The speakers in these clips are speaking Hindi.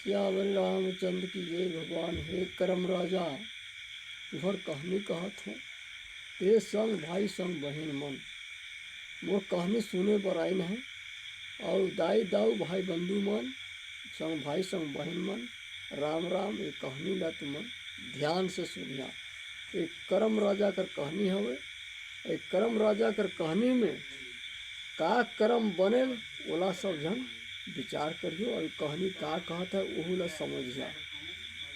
सियावर रामचंद्र की जय। भगवान हे करम राजा तुहर कहानी कहत हूँ, ते संग भाई संग बहन मन मोर कहानी सुने बर आइन है। और दाई दाऊ भाई बंधु मन संग भाई संग बहन मन राम राम। ये कहानी ला तुमन ध्यान से सुनिया। एक करम राजा कर कहानी हवे। एक करम राजा कर कहानी में का करम बने ओला सब जन विचार करियो और कहानी का कहत है ओहू ला समझिया।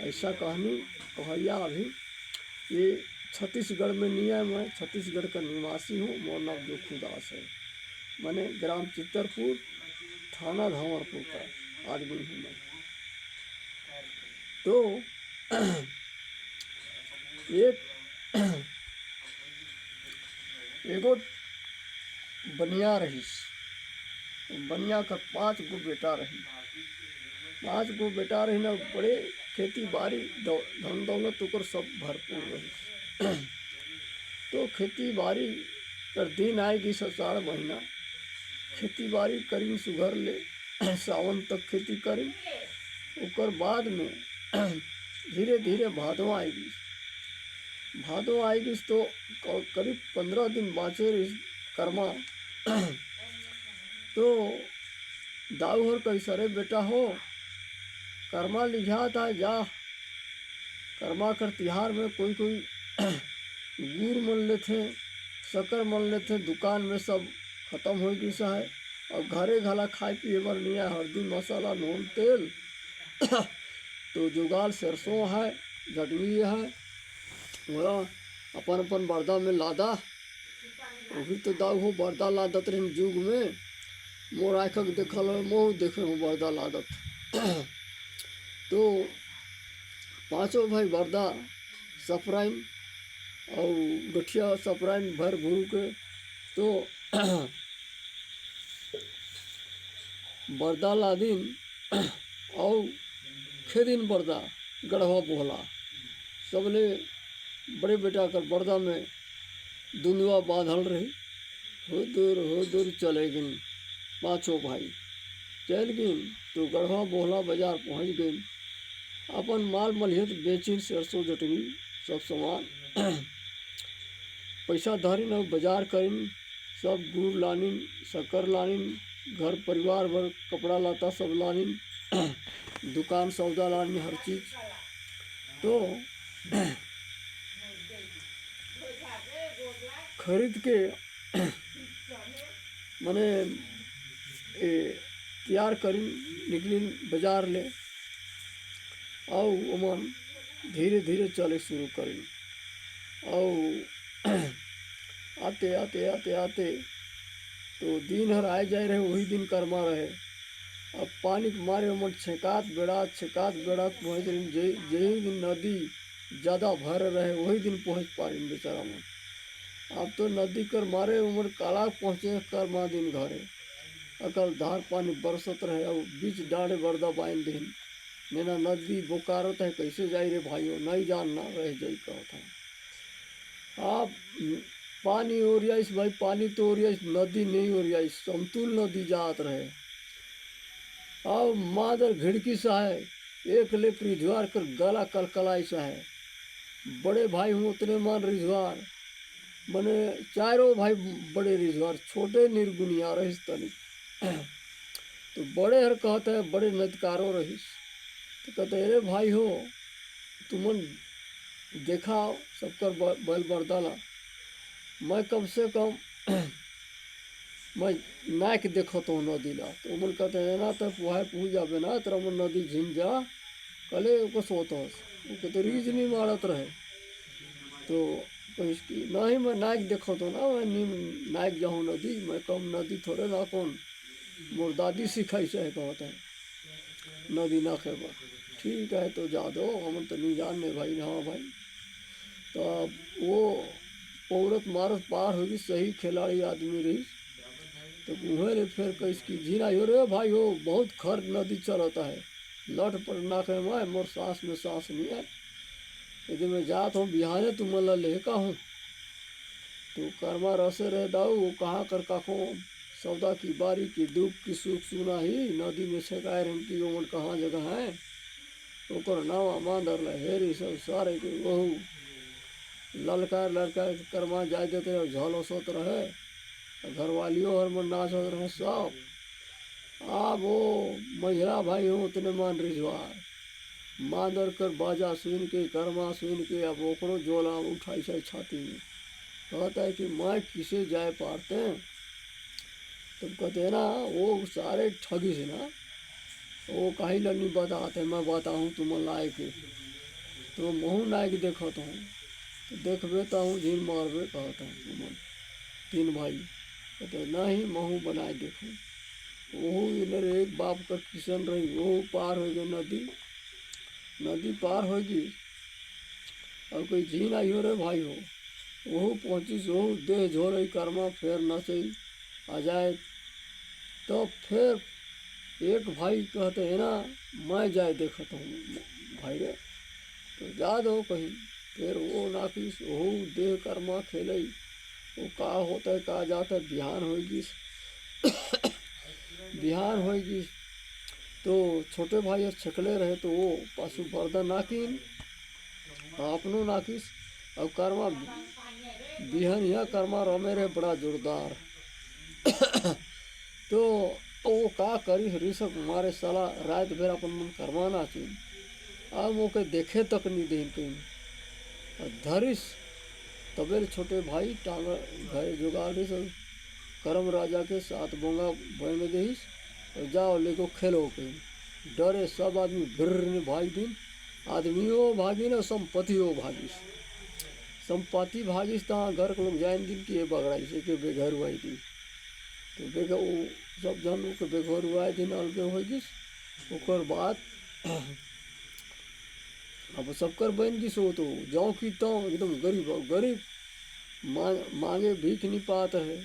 ऐसा कहानी कहैया अभी ये छत्तीसगढ़ में नहीं है। मैं छत्तीसगढ़ का निवासी हूँ। मोर नाम दुखुदास है। मैंने ग्राम चित्तरपुर थाना धंवरपुर का आदमी हूँ मैं। तो एगो बनिया रहीस। बनिया का 5 गो बेटा रही। 5 गो बेटा रही ना। बड़े खेती बाड़ी धन दौलत ओकर सब भरपूर रही। तो खेती बाड़ी कर दिन आएगी आषाढ़ महीना। खेती बाड़ी करी सुघर ले सावन तक खेती करी। ओकर बाद में धीरे धीरे भादवा आएगी। भादो आएगी तो करीब 15 दिन बाँचे रही कर्मा। तो दाऊ हर कैसा रे बेटा हो कर्मा लिखा था जा। कर्मा कर तिहार में कोई कोई गुड़ मन लेते, शक्कर मन लेते। दुकान में सब खत्म हो गई सा है। और घरे घला खाए पिए बर नहीं है। हल्दी मसाला नून तेल तो जुगाल सरसों है, गडवी है, बोला अपन अपन बर्दा में लादा। वही तो दाऊ हो बर्दा लादत रही जुग में। मोर आँखक देखल मोह देखे हो बर्दा लादत। तो 5 भाई बर्दा सफराइन और गठिया सफराइन भर भूर के तो बर्दा लादिन और खेदिन बर्दा गढ़वा बोहला सबले बड़े बेटा कर बर्दा में दुनुआ बांधल रही। हो दूर चले गिन 5 भाई चल गिन। तो गढ़वा बोहला बाजार पहुँच गई। अपन माल मलिहत बेचिन सरसों जटनी सब सामान पैसा धरिन और बाजार करिन। सब गुड़ लानिन, शक्कर लानिन, घर परिवार भर कपड़ा लाता सब लानिन। दुकान सौदा लानिन हर चीज। तो खरीद के मने तैयार करी निकली बाजार ले। और उमन धीरे धीरे चले शुरू करी। और आते आते आते आते तो दिन हर आए जाए रहे। वही दिन कर्मा रहे। अब पानी के मारे उमन छेकात बेड़ात पहुँच रही। जही दिन नदी ज़्यादा भर रहे वही दिन पहुँच पा रही बेचारा मन। अब तो नदी कर मारे उमर काला पहुँचे कर्मा दिन घरे। अकल धार पानी बरसत रहे। और बीच डाँडे बर्दा बाइन दिन नेना नदी बोकारत है। कैसे जाई रे भाइयों नहीं जानना रह जाई कहता है। आप पानी ओरियाइस भाई पानी तो ओरियाइस नदी नहीं ओरियाइस समतुल नदी जात रहे। अब मादर घिड़की सा है। एक लेक रिझवार कर गला कलकलाई सा है। बड़े भाई हूँ उतने मान रिझवार मने 4 भाई बड़े रिझवार छोटे निर्गुनिया रहीस तनी। तो बड़े हर कहते हैं बड़े नदकारो रहीस। तो कहते अरे भाई हो तुमन देखा सबकर बैल बर्दाला। मैं कम से कम मैं नाक देखो तो नदी ला। तो उमन कहते हैं ना तो पुहाय पूछ जाबे ना तेरा मन नदी झिन जा कले को सोतोस। वो कहते रीज नहीं मारत रहे। तो इसकी नहीं मैं नाक देखो तो ना मैं नहीं नाक जाऊँ नदी। मैं कम नदी थोड़े ना कौन मोर दादी सिखाई से कहता है नदी ना खेबा। ठीक है तो जा दो हम तो नहीं जानने भाई। हाँ भाई तो अब वो औरत मारत पार होगी सही खिलाड़ी आदमी रही। तो उहे रे फिर कैसकी झीना हो रे भाई हो बहुत खर नदी चलता है। लट पर ना खे मैं मोर सांस में सांस नहीं है। यदि मैं जात हूँ बिहाने तुम ला लेका हूँ। तो कर्मा रसे रह दाऊ वो कहाँ कर काखो सौदा की बारी की दुख की सुख सुना ही नदी में छकाए रही कि ओमन कहाँ जगह है। ओकर नावा मांदर ले हेरी सब सारे के वहू ललकार ललकार करमा जाए देते रहे झलो सोत रहे घरवालियों और मन नाचत रहे सब। अब वो महिला भाई हो उतने मान रिझवार मांदर कर बाजा सुन के करमा सुन के अब ओकरो जोला उठाई से छाती में कहता है कि मैं किसे जाए पारते हैं। तब कहते हैं ना वो सारे ठगी से ना वो कहीं लड़नी बताते मैं बताऊँ तुम लायक तो महू नायक देखत हूँ तो देखबे तो हूँ झील मारबे कहता हूँ तुम तीन भाई कहते नहीं महू बनाए देखो वह इधर एक बाप का किशन रही वो पार हो गई नदी पार होगी और कोई झील आई हो रे भाई हो वह पहुँची सो देह झोरई कर्मा फिर नचई आ जाए तो फिर एक भाई कहते हैं ना मैं जाए देखता हूँ भाई रे तो जा दो कहीं फिर वो नाकिस वो देह कर्मा खेलई वो का होता है का जाता है बिहान होगी तो छोटे भाई छकले रहे तो वो पासु बर्दा नाकिन अपनो नाकिस और कर्मा बिहान यह कर्मा रमे रहे बड़ा जोरदार तो वो का करी ऋषभ मारे साला रात भर अपन मन करवाना चाहिए अब मोके देखे तक नहीं दे कहीं धरिस तबेल छोटे भाई टांग घर जुगाड़ सब करम राजा के साथ बोंगा भय में देहिस और जाओ लेको खेलो कहीं डरे सब आदमी भिर भाग दिन आदमियों भागी न संपत्तियों भागिस संपत्ति भागिस तहाँ घर के लोग जान दिन कि ये बगड़ाई से के बेघर हुआ दिन तो बेघर वो सब जन के बेघर हुआ दिन अलगे होगिस ओकर बाद अब सबकर बन गिस हो तो जाओ कि तो एकदम गरीब मांगे भीख नहीं पात है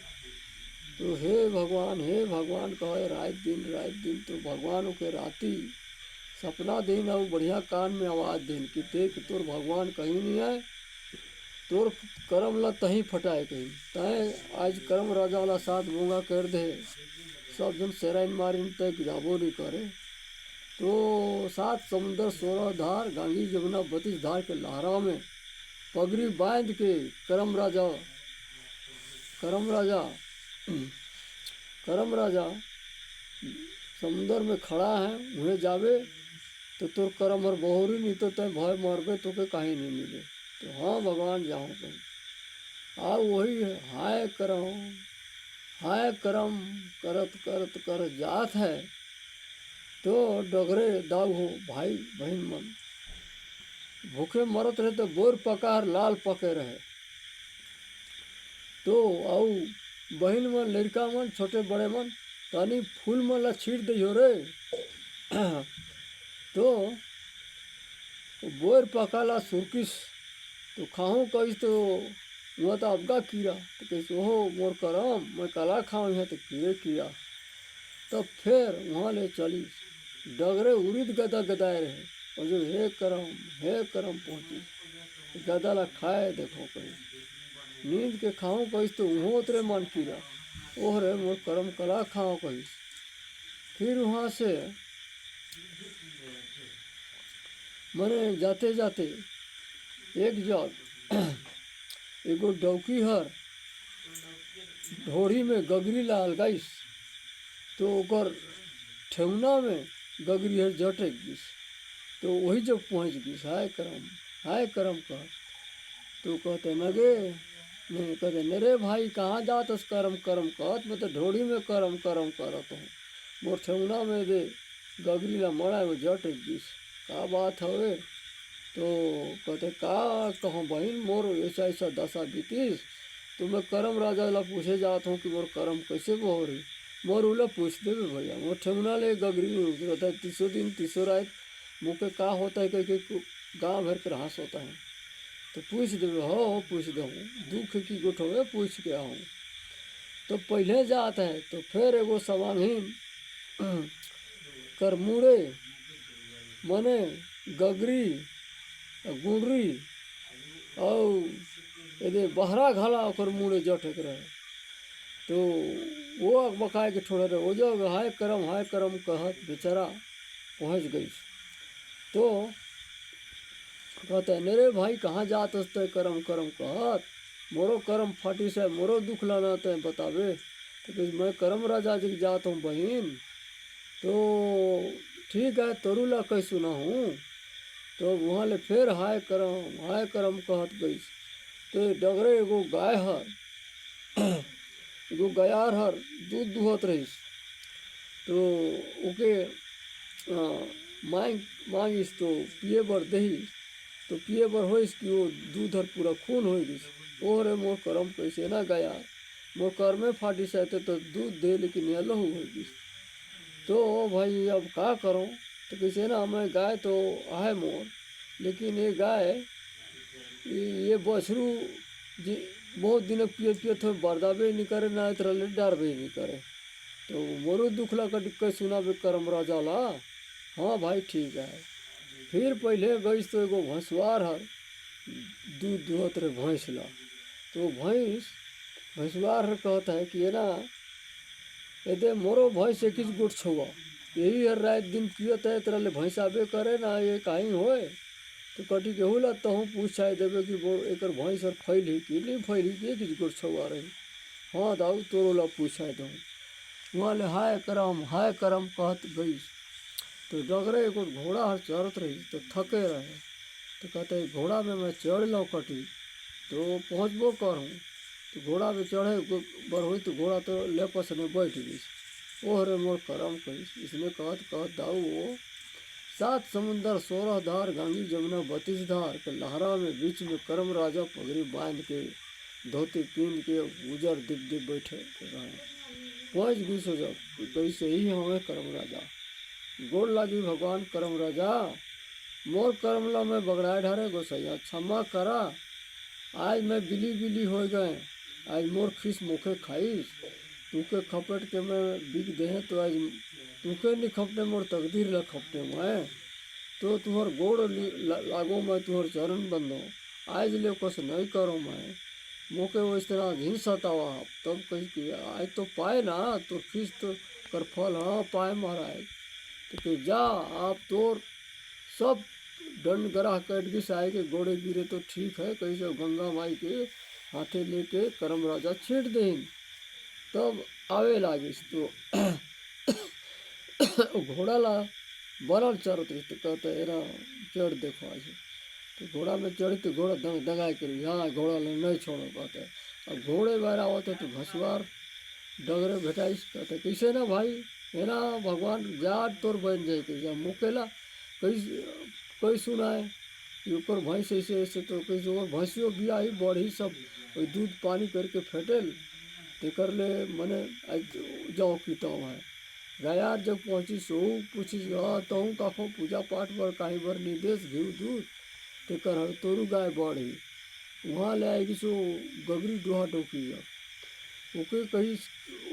तो हे भगवान कहे रात दिन तो भगवान के राती सपना दिन और बढ़िया कान में आवाज़ दिन कि देख तोर भगवान कहीं नहीं आए तोर करम ला तहीं फटाए कहीं तय आज करम राजा वाला साथ मूंगा कर दे सब जन सेराइन मारिन तक जाबो नहीं करे तो 7 समुंदर 16 धार गांगी जमुना 32 धार के लहरा में पगड़ी बांध के करम राजा समुंदर में खड़ा है उन्हें जावे तो तोर करम और बहुरी नहीं तो तय भय मरबे तो के कहीं नहीं मिले तो हाँ भगवान जाओ कहीं आ वही हाय करम करत जात है तो डगरे दाऊ हो भाई बहन मन भूखे मरत रहे तो बोर पकार लाल पके रहे तो आऊ बहन मन लड़का मन छोटे बड़े मन तनी फूल मन ला छीट दियो रे तो बोर पकाला सुरकिस तो खाऊँ कहीस तो वहाँ तो अबगा कीड़ा तो कहीस ओहो मोर करम मैं कला खाऊँ यहाँ तो कीड़ा तब फिर वहाँ ले चली डगरे उड़ीद गदा गदाए रहे और जो हे करम पहुँची गदा ला खाए देखो कहीं नींद के खाऊँ कहीस तो वहाँ उतरे मन कीड़ा ओह रे मोर करम कला खाओ कहीस फिर वहाँ से मने जाते जाते एक जग एगो डौकी हर ढोरी में गगरी लाल गईस तो ओकर ठेहुना में गगरी हर जटक गिस तो वही जब पहुँच गिस हाय करम कह तो कहते नगे नहीं कहते नरे भाई कहाँ जात उस करम कहत मैं तो ढोड़ी में करम करत हूँ मोर ठेहुना में दे गगरी ला मड़ा में जटक गिस का बात हवे तो कहते का कहूँ बहन मोर ऐसा दशा बीतीस तो मैं करम राजा ला पूछे जात हूँ कि मोर करम कैसे हो रही मोर उला पूछ देवे भैया मोर ठेहुना ले गगरी नहीं उतरता है 300 दिन 300 रात मुँह का होता है कहीं गाँव भर के हाँस होता है तो पूछ देवे हो पूछ दो दुख की गुठवे पूछ के आऊँ तो पहले जात है तो फिर एगो सवांगहीन कर मुड़े मने गगरी गुंडरी और यदि बहरा घाला और मुड़े जटक रहे तो वो बकाए के छोड़े रहे वो जो हाय करम कहत बेचारा पहुँच गई तो कहते मेरे भाई कहाँ जात हस्ते करम करम कहत, मोरो करम फाटी से मोरो दुख लाना ते बतावे। तो कही मैं करम राजा जी की जात हूँ बहन। तो ठीक है तोरू ला कही सुना हूँ। तो वहाँ ले फिर हाय करम कहत गई। तो डगरे एगो गाय हर एगो गयार हर दूध दुहत रहीस। तो ओके मांगिस तो पिए बर दही। तो पिए बर होइस कि वो दूध हर पूरा खून हो गई। ओ रे मोर करम कैसे ना गया, मोर कर्मे फाटी सहते तो दूध दे लेकिन ये लहू हो गई। तो भाई अब का करूँ। तो कैसे ना मैं गाय तो है मोर, लेकिन ये गाय ये बछरू जी बहुत दिन पियत पियत हो बर्दाबे नहीं करे ना इतने डारबे नहीं करे। तो मोरू दुखला का डिक्का सुना बे करम राजा ला। हाँ भाई ठीक है। फिर पहले गई तो एगो भैंसवार हर दूध दुहत रहे भैंस ला। तो भैंसवार हर कहता है कि ये ना यदि मोरो भैंस एक गोट छुआ यही हर रात दिन पियत है तेरा ले भैंस आबे करे ना ये कहीं होए। तो कटी केहू ला तहूँ पूछाए देवे कि वो एक भैंस हर फैली कि नहीं फैली कि एक गोट छुआ रही। हाँ दाऊ तोरो ला पूछाए दो। वहाँ ले हाय करम कहत गई। तो डगरे एगो घोड़ा हर चढ़त रही तो थके रहे। तो कहते घोड़ा में मैं चढ़ लो कटी तो पहुँचबो करूँ। तो घोड़ा में चढ़े बर हुई तो घोड़ा तो लेपस में बैठ गई। ओह रे मोर करम कही। इसने कहत कहत दाऊ वो 7 समुंदर 16 धार गंगी जमुना 32 धार के लहरा में बीच में करम राजा पगड़ी बांध के धोती पीन के गुजर दिप दिप बैठे रहे। पहुँच गई सो जब कैसे ही हमें करम राजा गोड़ लागी भगवान करम राजा मोर करम ला मैं बगड़ाए ढारे गोसैया क्षमा करा। आज मैं बिली बिली हो गए, आज मोर खीस मुखे खाईस। तूके खपट के मैं बिक दे तो आज तूके नहीं खपटे मोर तकदीर ला खपटे मैं। तो तुहर गोड़ लागो मैं तुहर चरण बंदो आज ले कुछ नहीं करो मैं। मोके वो इस तरह घिन सतावा तब कही कि आज तो पाए ना तो खीस तो कर फल हाँ पाए महाराज। तो कि जा आप तोर सब दंड ग्राह कट गिस आए के गोड़े गिरे तो ठीक है कैसे गंगा माई के हाथे लेके करम राजा छीट दें। तब आवे लागिस तो घोड़ा ला बरल चरत रही। तो कहते एरा चढ़ देखो आज। तो घोड़ा में चढ़ी तो घोड़ा दंगाई करी हाँ घोड़ा ला नहीं छोड़ो कहते। अब घोड़े बाहर आवते तो भसवार डगरे भेटाइस। कहते कैसे ना भाई है ना भगवान जाट तोर बन जाए कैसे मुकेला कई सुनाए कि ऊपर भैंस ऐसे ऐसे। तो कैसे और भैंसियों बियाही बढ़ी सब वही दूध पानी करके फेटेल तेकर ले मने जाओ पीताओ है। गयार जब पहुँची सो पूछी हाँ तहूँ काखो पूजा पाठ बर कहीं बर निर्देश घी दूध तेकर हर तोरू गाय बढ़ी। वहाँ ले आएगी सो गगरी डोहा डोकी ओके कही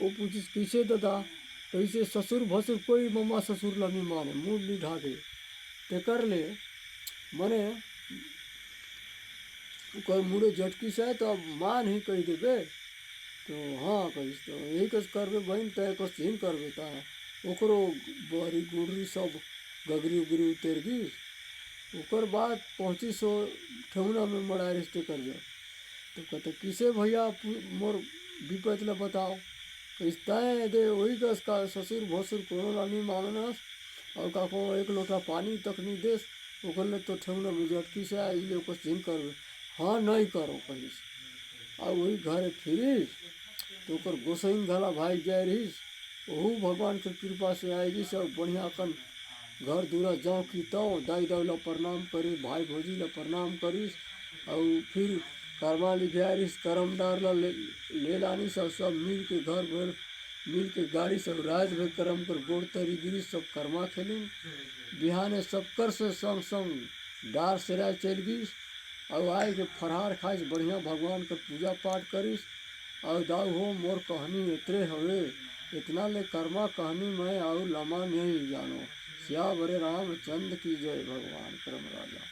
वो पूछिस कैसे दादा कैसे ससुर भसुर कोई मम्मा ससुर ला नहीं माने मुँह नहीं ढाके तेकर ले मने कोई मुड़े झटकी से तो अब मान ही कही देबे। तो हाँ कहिस तो यही कस करबे बहन तय कस हिन करबे ता ओकरो बहरी गुड़री सब गगरी उगरी उतर गई। ओकर बाद पहुँची सो ठेहुना में मड़ाए रिश्ते कर जाओ। तो कहते किसे भैया मोर विपत ला बताओ कहिस तय दे वही कस का ससुर भसुर कोनो ला नहीं मानस और काको एक लोटा पानी तक नहीं देस ओकर ले तो ठेहुना में झटकी से आई ले कस हिन करबे। हाँ नहीं करो कहिस। और वही घरे फिरिस तो ओकर गोसाइन घला भाई जाए रहीस वहू भगवान के कृपा से आएगी सब बढ़िया कन घर दूरा जाओ की तो दाई दाऊ ला प्रणाम करी भाई भौजी ला प्रणाम करीस। और फिर कर्मा लिखे आरिस करमदार ला ले लानी सब मिल के घर भर मिल के गाड़ी सब रात भर करम कर गोड़ तरी गिरी सब कर्मा खेली। बिहाने सब कर से संग संग डार सेराय चल गई और आए के फरहार खाइस बढ़िया भगवान का पूजा पाठ करीस। और दाऊ हो मोर कहानी इतरे हवे इतना ले कर्मा कहानी मैं और लमा नहीं जानो। श्या बरे रामचंद्र की जय भगवान करम राजा।